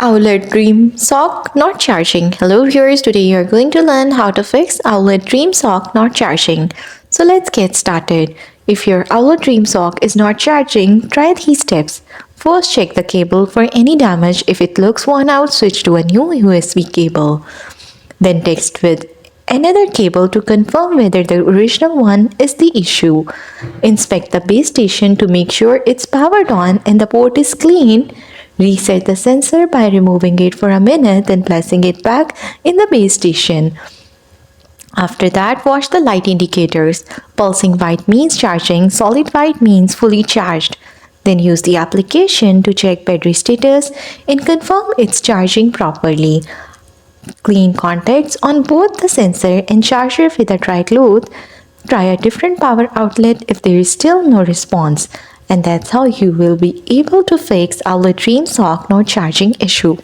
Owlet Dream Sock not charging. Hello viewers, today you are going to learn how to fix Owlet Dream Sock not charging. So let's get started. If your Owlet Dream Sock is not charging, try these steps. First, check the cable for any damage. If it looks worn out, switch to a new USB cable. Then test with another cable to confirm whether the original one is the issue. Inspect the base station to make sure it's powered on and the port is clean. Reset the sensor by removing it for a minute, then placing it back in the base station. After that, watch the light indicators. Pulsing white means charging, solid white means fully charged. Then use the application to check battery status and confirm it's charging properly. Clean contacts on both the sensor and charger with a dry cloth. Try a different power outlet if there is still no response. And that's how you will be able to fix Owlet Dream Sock not charging issue.